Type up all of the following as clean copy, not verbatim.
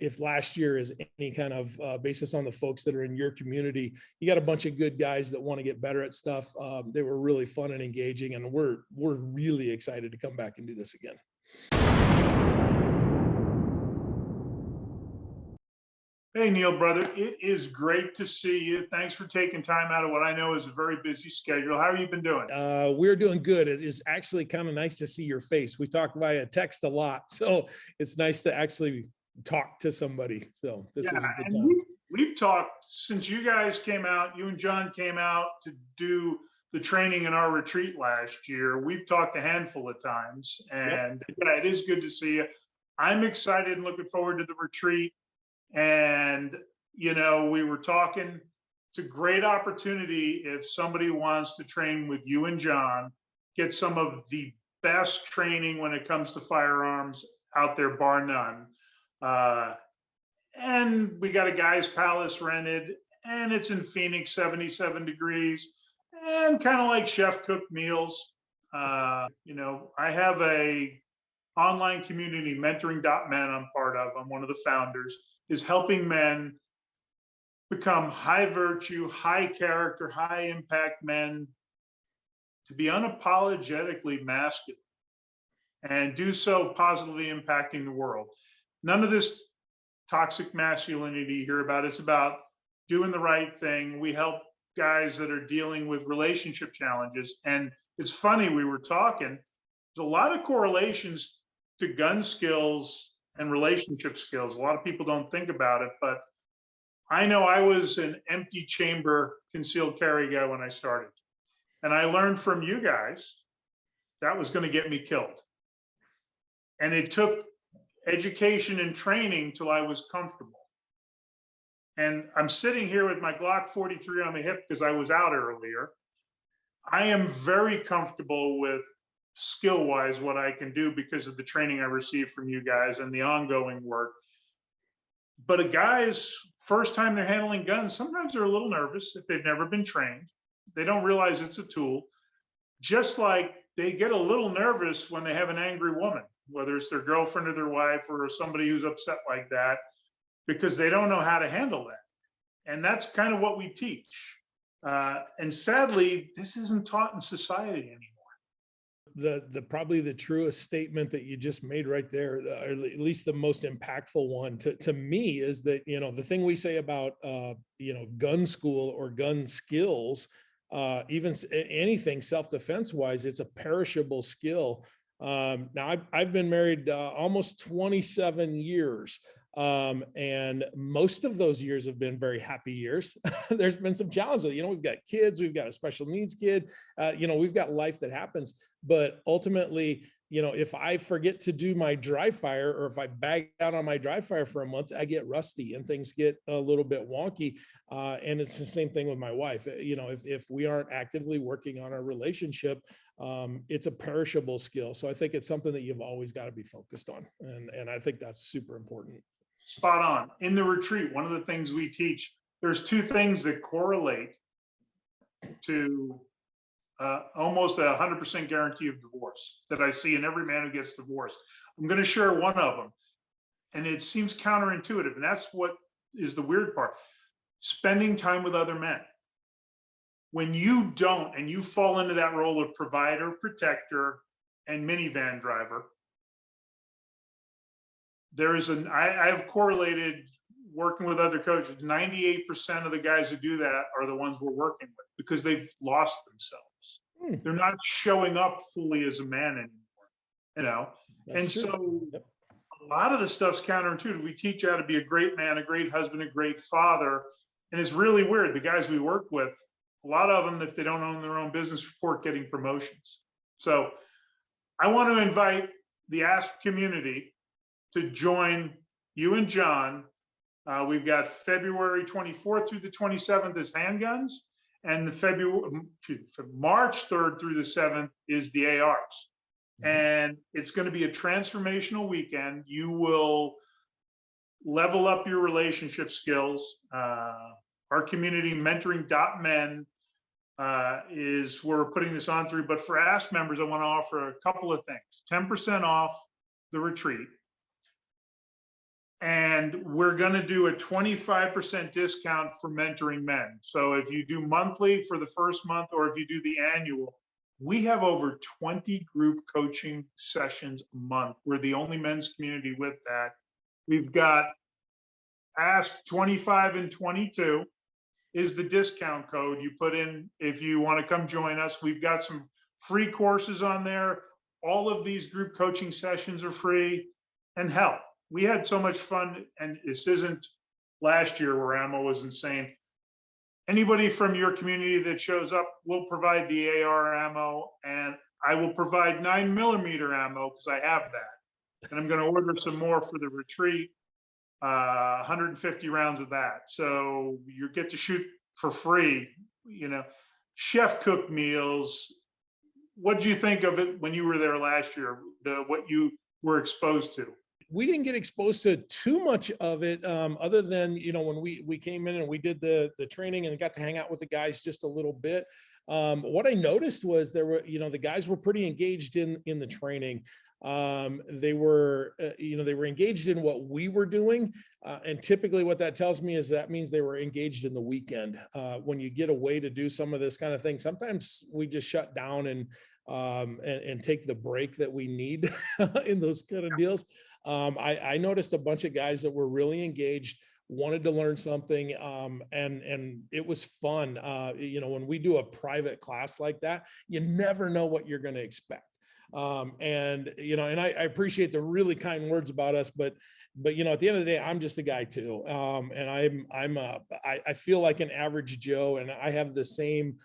if last year is any kind of basis on the folks that are in your community, you got a bunch of good guys that want to get better at stuff. They were really fun and engaging, and we're really excited to come back and do this again. Hey, Neil, brother, it is great to see you. Thanks for taking time out of what I know is a very busy schedule. How have you been doing? We're doing good. It is actually kind of nice to see your face. We talk via text a lot, so it's nice to actually talk to somebody. So this is a good time. We've talked since you guys came out, you and John came out to do the training in our retreat last year. We've talked a handful of times, and yeah, it is good to see you. I'm excited and looking forward to the retreat. And, you know, we were talking, it's a great opportunity if somebody wants to train with you and John, get some of the best training when it comes to firearms out there, bar none. And we got a guy's palace rented, and it's in Phoenix, 77 degrees, and kind of like chef cooked meals. You know, I have a online community, mentoring.men, I'm part of. I'm one of the founders, is helping men become high virtue, high character, high impact men, to be unapologetically masculine and do so positively impacting the world. None of this toxic masculinity you hear about. It's about doing the right thing. We help guys that are dealing with relationship challenges. And it's funny, we were talking, there's a lot of correlations to gun skills and relationship skills. A lot of people don't think about it, but I know I was an empty chamber concealed carry guy when I started. And I learned from you guys that was going to get me killed. And it took education and training till I was comfortable. And I'm sitting here with my Glock 43 on my hip because I was out earlier. I am very comfortable with skill-wise what I can do because of the training I received from you guys and the ongoing work. But a guy's first time they're handling guns, sometimes they're a little nervous if they've never been trained. They don't realize it's a tool. Just like they get a little nervous when they have an angry woman, whether it's their girlfriend or their wife or somebody who's upset like that, because they don't know how to handle that. And that's kind of what we teach. And sadly, this isn't taught in society anymore. Probably the truest statement that you just made right there, or at least the most impactful one to me, is that, you know, the thing we say about, you know, gun school or gun skills, even anything self-defense wise, it's a perishable skill. Now I've been married almost 27 years. And most of those years have been very happy years. There's been some challenges. You know, we've got kids, we've got a special needs kid, you know, we've got life that happens. But ultimately, you know, if I forget to do my dry fire, or if I bag out on my dry fire for a month, I get rusty and things get a little bit wonky. And it's the same thing with my wife. You know, if we aren't actively working on our relationship, it's a perishable skill. So I think it's something that you've always got to be focused on. And I think that's super important. Spot on. In the retreat, one of the things we teach, there's two things that correlate to almost 100% guarantee of divorce that I see in every man who gets divorced. I'm going to share one of them, and it seems counterintuitive, and that's what is the weird part. Spending time with other men. When you don't, and you fall into that role of provider, protector, and minivan driver, there is I have correlated working with other coaches. 98% of the guys who do that are the ones we're working with because they've lost themselves. They're not showing up fully as a man anymore, you know? That's and true. So a lot of the stuff's counterintuitive. We teach you how to be a great man, a great husband, a great father. And it's really weird. The guys we work with, a lot of them, if they don't own their own business, report getting promotions. So I want to invite the ASP community to join you and John. We've got February 24th through the 27th is handguns, and March 3rd through the 7th is the ARs. And it's going to be a transformational weekend. You will level up your relationship skills. Our community, mentoring.men, is where we're putting this on through. But for ASP members, I want to offer a couple of things. 10% off the retreat. And we're going to do a 25% discount for mentoring men. So if you do monthly for the first month, or if you do the annual, we have over 20 group coaching sessions a month. We're the only men's community with that. We've got Ask 25 and 22 is the discount code you put in if you want to come join us. We've got some free courses on there. All of these group coaching sessions are free. And hell, we had so much fun, and this isn't last year where ammo was insane. Anybody from your community that shows up, will provide the AR ammo, and I will provide 9mm ammo because I have that. And I'm going to order some more for the retreat, 150 rounds of that. So you get to shoot for free, chef cooked meals. What did you think of it when you were there last year, what you were exposed to? We didn't get exposed to too much of it, other than, when we came in and we did the training and got to hang out with the guys just a little bit. What I noticed was there were, the guys were pretty engaged in the training. They were engaged in what we were doing. And typically what that tells me is that means they were engaged in the weekend. When you get away to do some of this kind of thing, sometimes we just shut down and take the break that we need in those kind of deals. I noticed a bunch of guys that were really engaged, wanted to learn something, and it was fun. When we do a private class like that, you never know what you're going to expect. And I appreciate the really kind words about us, but at the end of the day, I'm just a guy too. And I feel like an average Joe, and I have the same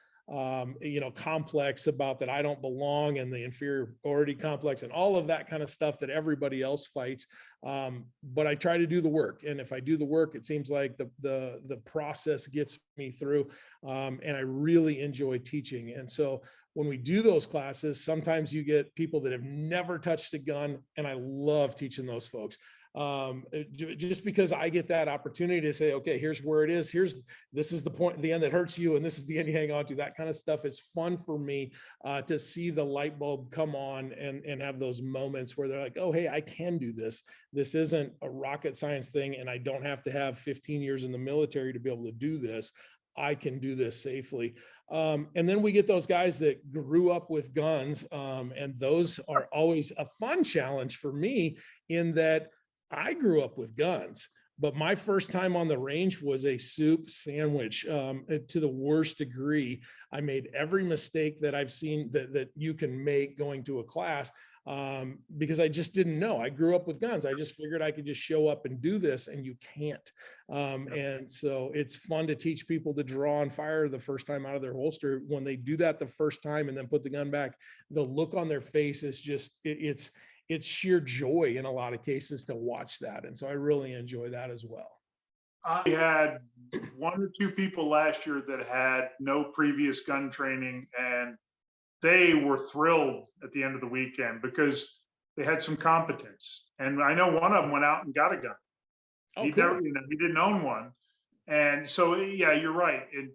complex about that I don't belong, and the inferiority complex and all of that kind of stuff that everybody else fights. But I try to do the work. And if I do the work, it seems like the process gets me through. And I really enjoy teaching. And so when we do those classes, sometimes you get people that have never touched a gun, and I love teaching those folks. Just because I get that opportunity to say, okay, here's where it is. This is the point, the end that hurts you, and this is the end you hang on to. That kind of stuff is fun for me, to see the light bulb come on and have those moments where they're like, oh, hey, I can do this. This isn't a rocket science thing, and I don't have to have 15 years in the military to be able to do this. I can do this safely. And then we get those guys that grew up with guns. And those are always a fun challenge for me, in that I grew up with guns, but my first time on the range was a soup sandwich, to the worst degree. I made every mistake that I've seen that you can make going to a class, because I just didn't know. I grew up with guns. I just figured I could just show up and do this, and you can't. And so it's fun to teach people to draw and fire the first time out of their holster. When they do that the first time and then put the gun back, the look on their face is just, it's sheer joy in a lot of cases to watch that. And so I really enjoy that as well. I had one or two people last year that had no previous gun training, and they were thrilled at the end of the weekend because they had some competence. And I know one of them went out and got a gun. Oh, He cool. never, he didn't own one. And so, yeah, you're right. And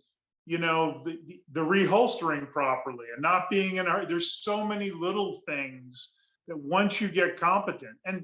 the reholstering properly and not being in a hurry. There's so many little things that once you get competent, and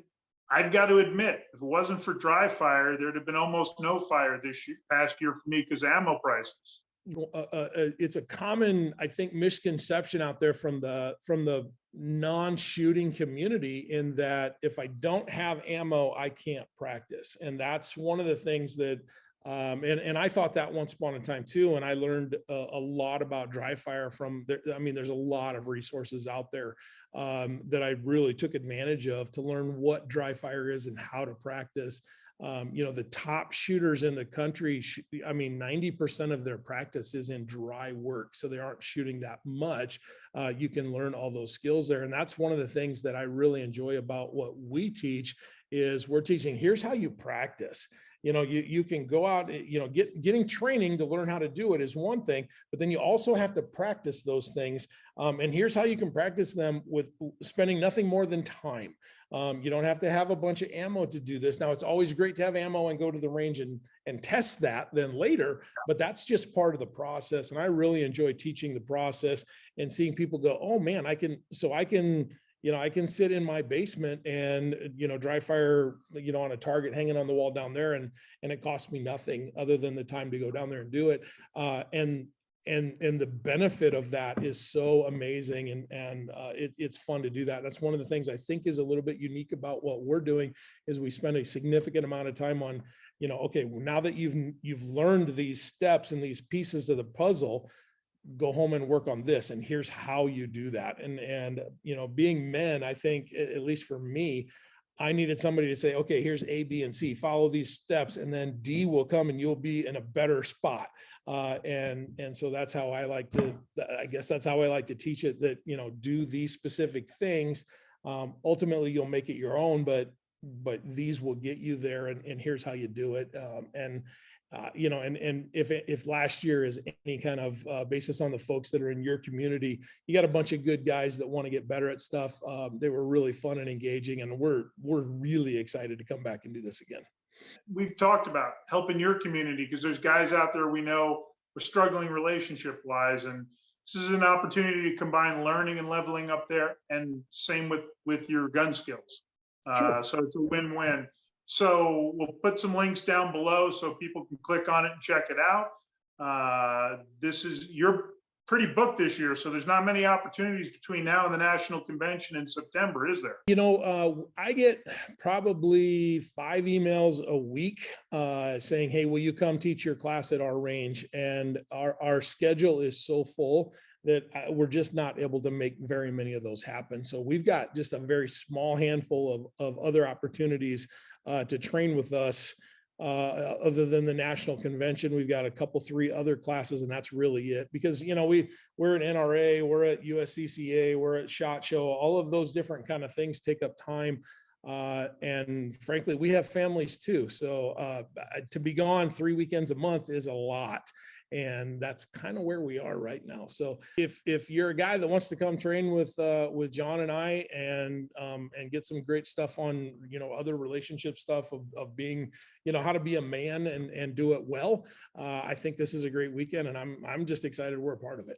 I've got to admit, if it wasn't for dry fire, there'd have been almost no fire past year for me because ammo prices. It's a common, I think, misconception out there from the non-shooting community, in that if I don't have ammo, I can't practice. And that's one of the things that, and I thought that once upon a time too. And I learned a lot about dry fire from there. I mean, there's a lot of resources out there that I really took advantage of to learn what dry fire is and how to practice. The top shooters in the country, 90% of their practice is in dry work. So they aren't shooting that much. You can learn all those skills there. And that's one of the things that I really enjoy about what we teach, is we're teaching, here's how you practice. You can go out, getting training to learn how to do it is one thing, but then you also have to practice those things. And here's how you can practice them with spending nothing more than time. You don't have to have a bunch of ammo to do this. Now, it's always great to have ammo and go to the range and test that then later, but that's just part of the process. And I really enjoy teaching the process and seeing people go, oh man, I can I can sit in my basement and, dry fire, on a target hanging on the wall down there, and it costs me nothing other than the time to go down there and do it. And the benefit of that is so amazing, and it's fun to do that. That's one of the things I think is a little bit unique about what we're doing, is we spend a significant amount of time on, okay, now that you've learned these steps and these pieces of the puzzle, go home and work on this, and here's how you do that. And being men, I think, at least for me, I needed somebody to say, okay, here's A, B, and C, follow these steps, and then D will come and you'll be in a better spot. And so that's how I like to, I guess that's how I like to teach it, that, do these specific things. Ultimately you'll make it your own, but these will get you there, and here's how you do it. And if last year is any kind of basis on the folks that are in your community, you got a bunch of good guys that want to get better at stuff. They were really fun and engaging, and we're really excited to come back and do this again. We've talked about helping your community because there's guys out there we know are struggling relationship wise, and this is an opportunity to combine learning and leveling up there, and same with your gun skills. Sure. So it's a win-win. So we'll put some links down below so people can click on it and check it out. You're pretty booked this year, so there's not many opportunities between now and the national convention in September, is there? I get probably 5 emails a week saying, hey, will you come teach your class at our range? And our schedule is so full that we're just not able to make very many of those happen. So we've got just a very small handful of other opportunities to train with us. Other than the national convention, we've got a couple, 3 other classes, and that's really it. Because we're at NRA, we're at USCCA, we're at SHOT Show. All of those different kind of things take up time, and frankly, we have families too. So to be gone 3 weekends a month is a lot, and that's kind of where we are right now. So if you're a guy that wants to come train with John and I, and get some great stuff on other relationship stuff of being, how to be a man and do it well, I think this is a great weekend, and I'm just excited we're a part of it.